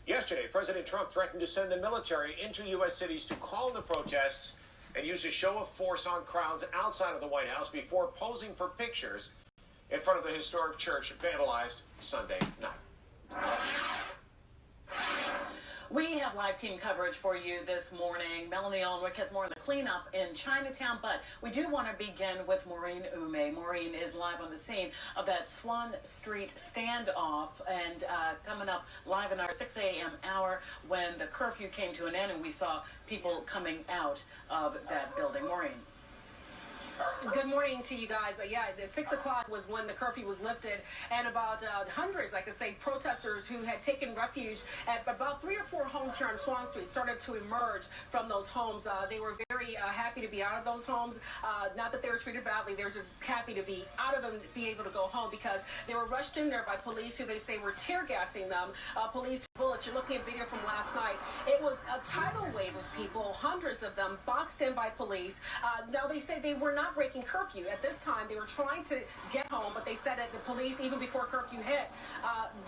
Yesterday, President Trump threatened to send the military into U.S. cities to calm the protests and use a show of force on crowds outside of the White House before posing for pictures in front of the historic church vandalized Sunday night. We have live team coverage for you this morning. Melanie Alnwick has more on the cleanup in Chinatown, but we do want to begin with Maureen Ume. Maureen is live on the scene of that Swan Street standoff and coming up live in our 6 a.m. hour when the curfew came to an end and we saw people coming out of that building. Maureen. Good morning to you guys. At 6 o'clock was when the curfew was lifted, and about hundreds, I could say, protesters who had taken refuge at about 3 or 4 homes here on Swan Street started to emerge from those homes. They were very happy to be out of those homes. Not that they were treated badly, they were just happy to be out of them, to be able to go home, because they were rushed in there by police who they say were tear gassing them. Police bullets. You're looking at video from last night. It was a tidal wave of people, hundreds of them, boxed in by police. Now they say they were not breaking curfew. At this time, they were trying to get home, but they said that the police, even before curfew hit,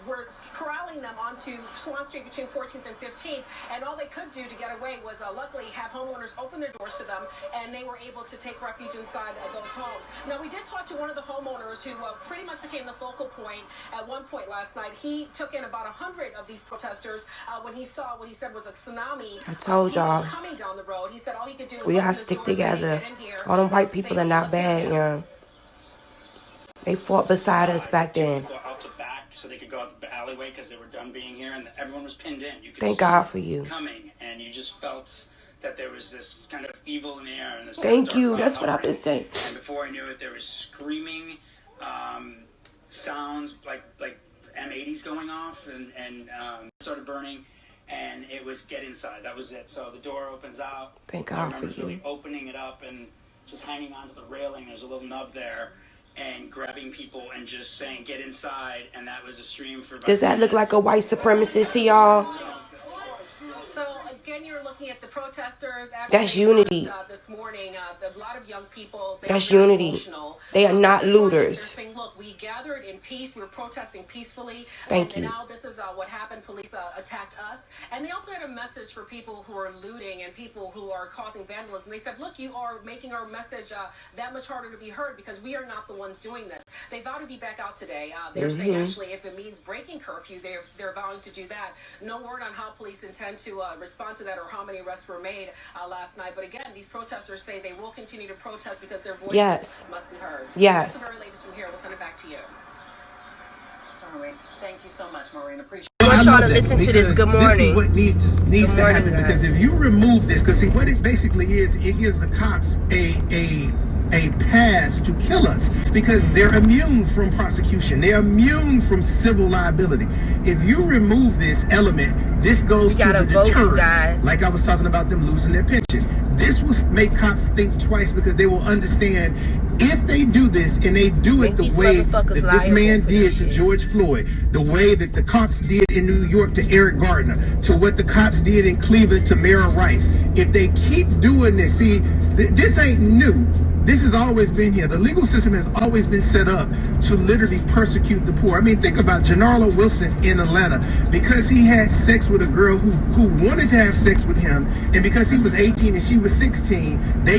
were corralling them onto Swan Street between 14th and 15th, and all they could do to get away was luckily have homeowners open their doors to them, and they were able to take refuge inside of those homes. Now, we did talk to one of the homeowners who pretty much became the focal point at one point last night. He took in about 100 of these protesters when he saw what he said was a tsunami. I told y'all, coming down the road. He said all he could do was we gotta stick together. All them white people are not bad, you know. They fought beside us back then. Go out to back so they could go out the alleyway because they were done being here, and everyone was pinned in. You could Thank God for you. Coming, and you just felt that there was this kind of evil in the air. And this Thank you. That's what I've been saying. And before I knew it, there was screaming sounds like M80s going off, and started burning. And it was get inside. That was it. So the door opens out. Thank God for you. Really opening it up and just hanging onto the railing. There's a little nub there, and grabbing people and just saying get inside. And that was a stream for. Does that look like a white supremacist to y'all? So again, you're looking at the protesters. That's unity. This morning, a lot of young people. That's unity. Emotional. They are not looters. They're saying, look, we gathered in peace. We were protesting peacefully. Thank you. And now this is what happened. Police attacked us. And they also had a message for people who are looting and people who are causing vandalism. They said, look, you are making our message that much harder to be heard because we are not the ones doing this. They vow to be back out today. They're saying, actually, if it means breaking curfew, they're vowing to do that. No word on how police intend to respond to that or how many arrests were made last night. But again, these protesters say they will continue to protest because their voices must be heard. Yes. That's the very latest from here. We'll send it back to you. All right. Thank you so much, Maureen. Appreciate I want y'all to listen to this. Good morning. This is what needs to happen, guys. because if you remove this, because see what it basically is, it gives the cops a pass to kill us because they're immune from prosecution. They're immune from civil liability. If you remove this element, this goes to the deterrent. Like I was talking about them losing their pension. This will make cops think twice because they will understand if they do this and they do it the way that this man did to George Floyd, the way that the cops did in New York to Eric Gardner, to what the cops did in Cleveland to Mara Rice. If they keep doing this, see, this ain't new. This has always been here. The legal system has always been set up to literally persecute the poor. I mean, think about Janarlo Wilson in Atlanta. Because he had sex with a girl who wanted to have sex with him, and because he was 18 and she was 16, they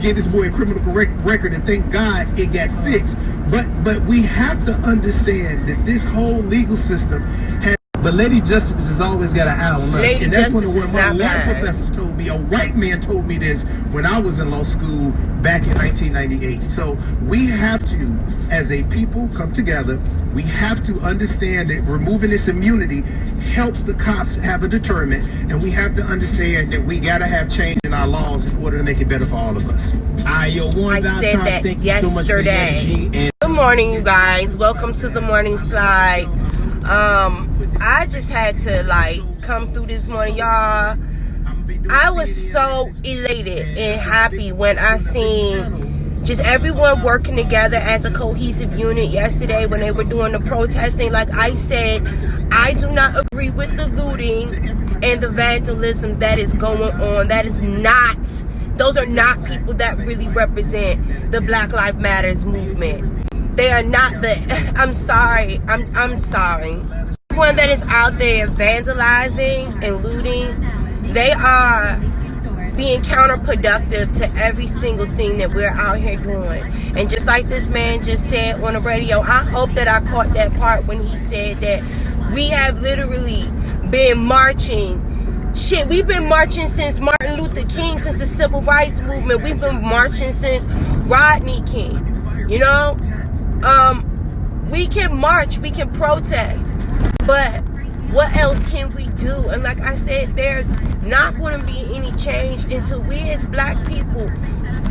gave this boy a criminal record, and thank God it got fixed. But we have to understand that this whole legal system has. But Lady Justice has always got an eye on us. And that's one of my law professors told me. A white man told me this when I was in law school back in 1998. So we have to, as a people, come together. We have to understand that removing this immunity helps the cops have a deterrent. And we have to understand that we got to have change in our laws in order to make it better for all of us. I said that yesterday. Good morning, you guys. Welcome to the morning slide. I just had to come through this morning, y'all. I was so elated and happy when I seen just everyone working together as a cohesive unit yesterday when they were doing the protesting. Like I said, I do not agree with the looting and the vandalism that is going on. Those are not people that really represent the Black Lives Matters movement. They are not I'm sorry. I'm sorry. everyone that is out there vandalizing and looting, they are being counterproductive to every single thing that we're out here doing. And just like this man just said on the radio, I hope that I caught that part when he said that we have literally been marching. Shit, we've been marching since Martin Luther King, since the Civil Rights Movement. We've been marching since Rodney King. You know? We can march, we can protest, but what else can we do? And like I said, there's not going to be any change until we as black people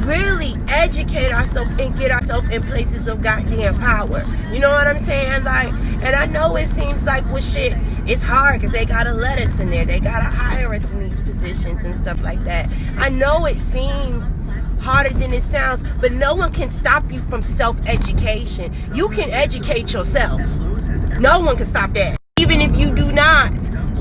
really educate ourselves and get ourselves in places of goddamn power. You know what I'm saying? Like, and I know it seems like, well, shit, it's hard because they gotta let us in there. They gotta hire us in these positions and stuff like that. I know it seems harder than it sounds, but no one can stop you from self-education. You can educate yourself. No one can stop that. Even if you do not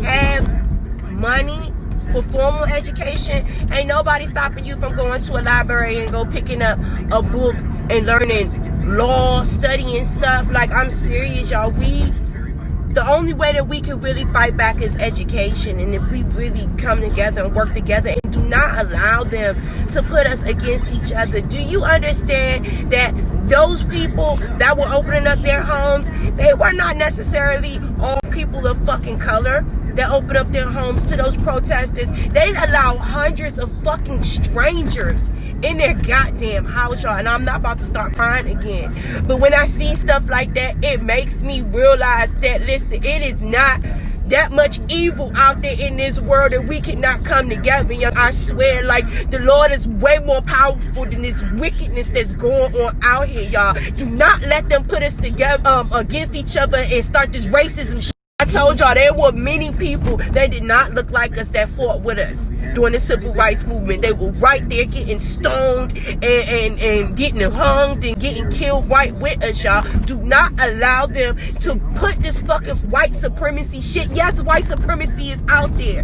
have money for formal education, ain't nobody stopping you from going to a library and go picking up a book and learning law, studying stuff. Like, I'm serious, y'all. The only way that we can really fight back is education. And if we really come together and work together and do not allow them to put us against each other. Do you understand that those people that were opening up their homes, they were not necessarily all people of fucking color that opened up their homes to those protesters? They'd allow hundreds of fucking strangers in their goddamn house, y'all. And I'm not about to start crying again. But when I see stuff like that, it makes me realize that, listen, it is not that much evil out there in this world that we cannot come together. Young, I swear, like, the Lord is way more powerful than this wickedness that's going on out here, y'all. Do not let them put us together against each other and start this racism shit. I told y'all there were many people that did not look like us that fought with us during the Civil Rights Movement. They were right there getting stoned and getting hung and getting killed right with us, y'all. Do not allow them to put this fucking white supremacy shit. Yes, white supremacy is out there,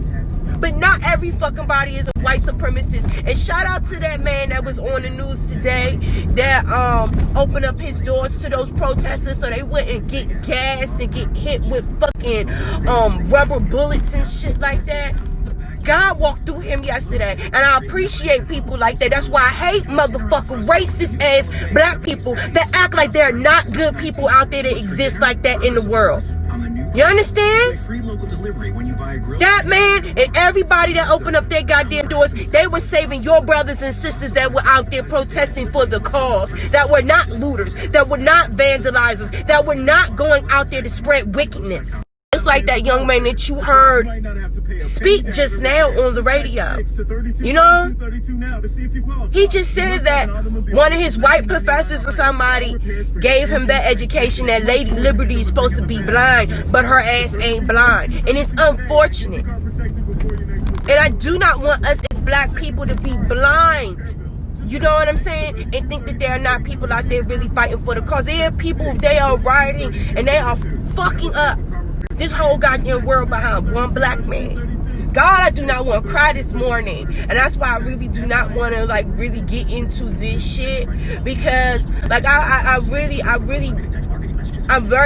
but not every fucking body is a white supremacist. And shout out to that man that was on the news today that opened up his doors to those protesters so they wouldn't get gassed and get hit with fucking rubber bullets and shit like that. God walked through him yesterday, and I appreciate people like that. That's why I hate motherfucking racist ass black people that act like there are not good people out there that exist like that in the world. You understand? That man and everybody that opened up their goddamn doors, they were saving your brothers and sisters that were out there protesting for the cause, that were not looters, that were not vandalizers, that were not going out there to spread wickedness. Just like that young man that you heard speak just now on the radio. You know? He just said that one of his white professors or somebody gave him that education that Lady Liberty is supposed to be blind, but her ass ain't blind. And it's unfortunate. And I do not want us as black people to be blind. You know what I'm saying? And think that there are not people out there really fighting for the cause. There are people, they are rioting and they are fucking up this whole goddamn world behind one black man. God, I do not want to cry this morning. And that's why I really do not want to, like, really get into this shit. Because, like, I'm very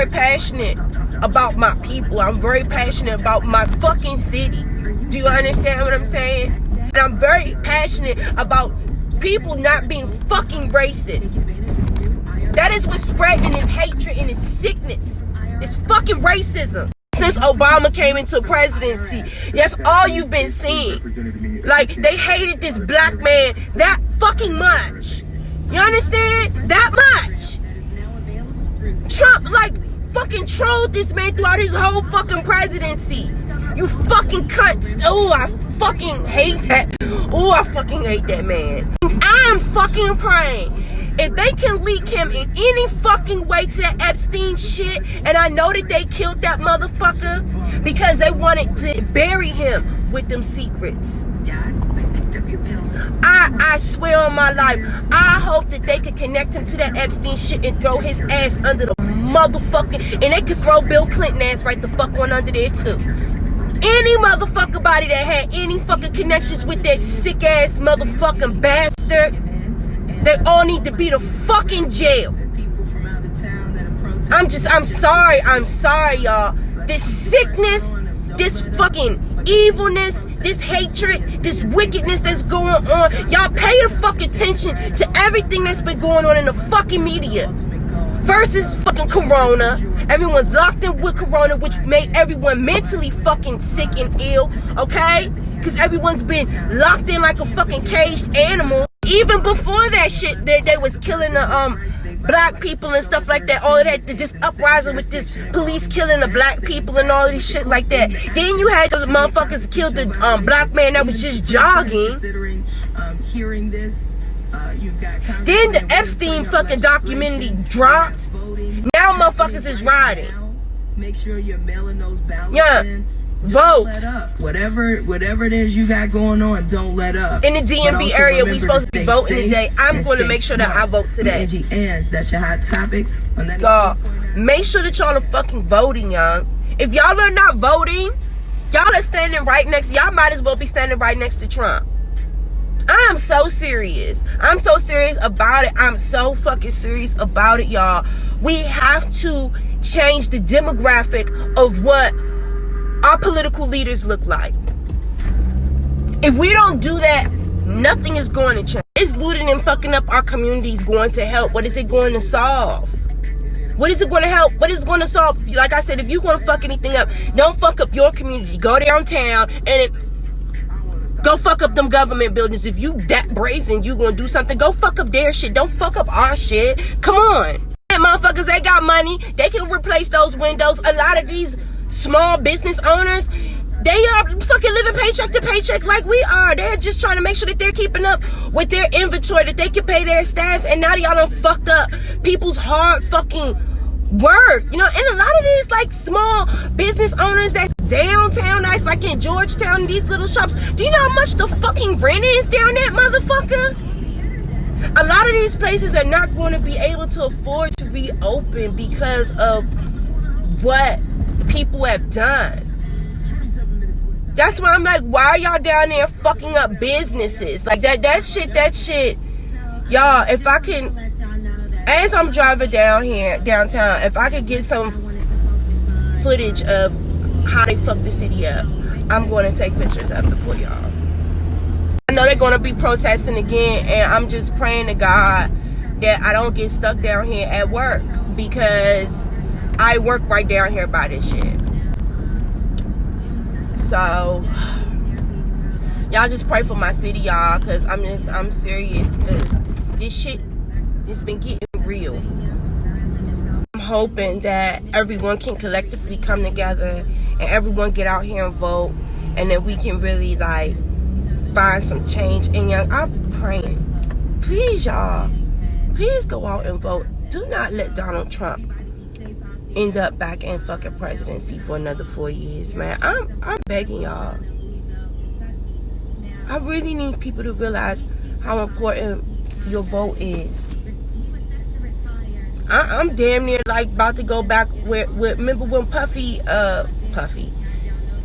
passionate about my people. I'm very passionate about my fucking city. Do you understand what I'm saying? And I'm very passionate about people not being fucking racist. That is what's spreading this hatred and this sickness. It's fucking racism. Since Obama came into presidency, that's all you've been seeing. Like, they hated this black man that fucking much. You understand? That much. Trump, like, fucking trolled this man throughout his whole fucking presidency. You fucking cunts. Oh, I fucking hate that. Oh, I fucking hate that man. I'm fucking praying. If they can leak him in any fucking way to that Epstein shit, and I know that they killed that motherfucker because they wanted to bury him with them secrets. I swear on my life, I hope that they could connect him to that Epstein shit and throw his ass under the motherfucking, and they could throw Bill Clinton ass right the fuck on under there too. Any motherfucker body that had any fucking connections with that sick ass motherfucking bastard, they all need to be the fucking jail. I'm sorry, y'all. this sickness, this fucking evilness, this hatred, this wickedness that's going on. Y'all pay fucking attention to everything that's been going on in the fucking media. First is fucking corona. Everyone's locked in with corona, which made everyone mentally fucking sick and ill, okay? Because everyone's been locked in like a fucking caged animal. Even before that shit, they was killing the black people and stuff like that. All of that, this uprising with this police killing the black people and all of this shit like that. Then you had the motherfuckers kill the black man that was just jogging. Then the Epstein fucking documentary dropped. Now motherfuckers is riding. Make sure you're mailing those ballots. Yeah. Vote. Whatever it is you got going on, don't let up. In the DMV area, we supposed to be voting today. I'm going to make sure that I vote today. That's your hot topic. Y'all, make sure that y'all are fucking voting, y'all. If y'all are not voting, y'all are standing right next. Y'all might as well be standing right next to Trump. I'm so serious. I'm so serious about it. I'm so fucking serious about it, y'all. We have to change the demographic of what our political leaders look like. If we don't do that, nothing is going to change. Is looting and fucking up our communities going to help? What is it going to solve? What is it going to help? What is it going to solve? Like I said, if you're going to fuck anything up, don't fuck up your community. Go downtown and go fuck up them government buildings. If you that brazen, you going to do something, go fuck up their shit. Don't fuck up our shit. Come on. Motherfuckers, they got money. They can replace those windows. A lot of these small business owners, they are fucking living paycheck to paycheck like we are. They're just trying to make sure that they're keeping up with their inventory, that they can pay their staff, and now y'all done fucked up people's hard fucking work. You know, and a lot of these like small business owners that's downtown, nice like in Georgetown, these little shops. Do you know how much the fucking rent is down that motherfucker? A lot of these places are not going to be able to afford to reopen because of what people have done. That's why I'm like, why are y'all down there fucking up businesses? Like that shit. Y'all, if I can, as I'm driving downtown, if I could get some footage of how they fucked the city up, I'm going to take pictures of it for y'all. I know they're going to be protesting again, and I'm just praying to God that I don't get stuck down here at work, because I work right down here by this shit. So y'all just pray for my city, y'all, because I'm serious, because this shit has been getting real. I'm hoping that everyone can collectively come together and everyone get out here and vote, and then we can really like find some change. And young, I'm praying, please y'all, please go out and vote. Do not let Donald Trump end up back in fucking presidency for another 4 years, man. I'm begging y'all. I really need people to realize how important your vote is. I'm damn near like about to go back with remember when Puffy,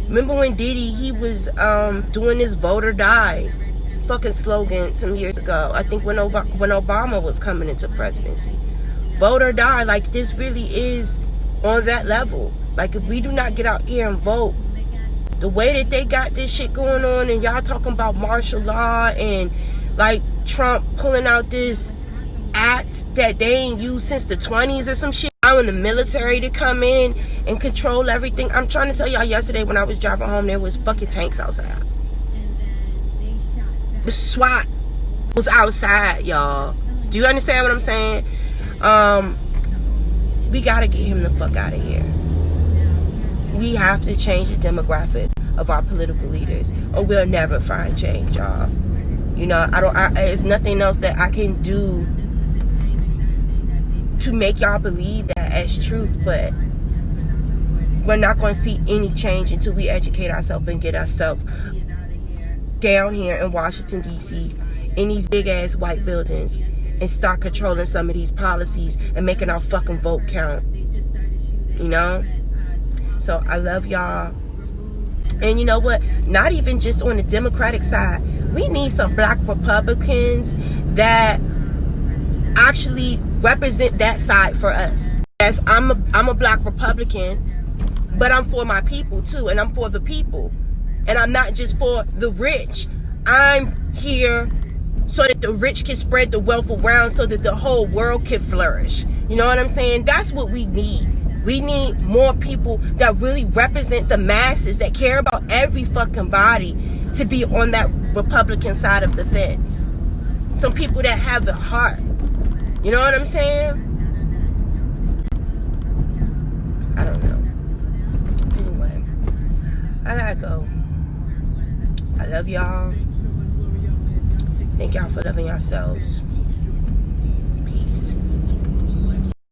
remember when Diddy, he was doing this vote or die fucking slogan some years ago. I think when Obama was coming into presidency. Vote or die. Like, this really is on that level. Like, if we do not get out here and vote, the way that they got this shit going on, and y'all talking about martial law, and like Trump pulling out this act that they ain't used since the 20s or some shit, allowing the military to come in and control everything. I'm trying to tell y'all, yesterday when I was driving home, there was fucking tanks outside. The SWAT was outside, y'all. Do you understand what I'm saying? We gotta get him the fuck out of here. We have to change the demographic of our political leaders, or we'll never find change, y'all. You know, there's nothing else that I can do to make y'all believe that as truth, but we're not going to see any change until we educate ourselves and get ourselves down here in Washington, D.C., in these big-ass white buildings, and start controlling some of these policies and making our fucking vote count. You know? So I love y'all. And you know what? Not even just on the Democratic side. We need some black Republicans that actually represent that side for us. Yes, I'm a black Republican, but I'm for my people too, and I'm for the people. And I'm not just for the rich. I'm here so that the rich can spread the wealth around so that the whole world can flourish. You know what I'm saying? That's what we need. We need more people that really represent the masses, that care about every fucking body, to be on that Republican side of the fence. Some people that have a heart. You know what I'm saying? I don't know. Anyway, I gotta go. I love y'all. Thank y'all for loving yourselves. Peace.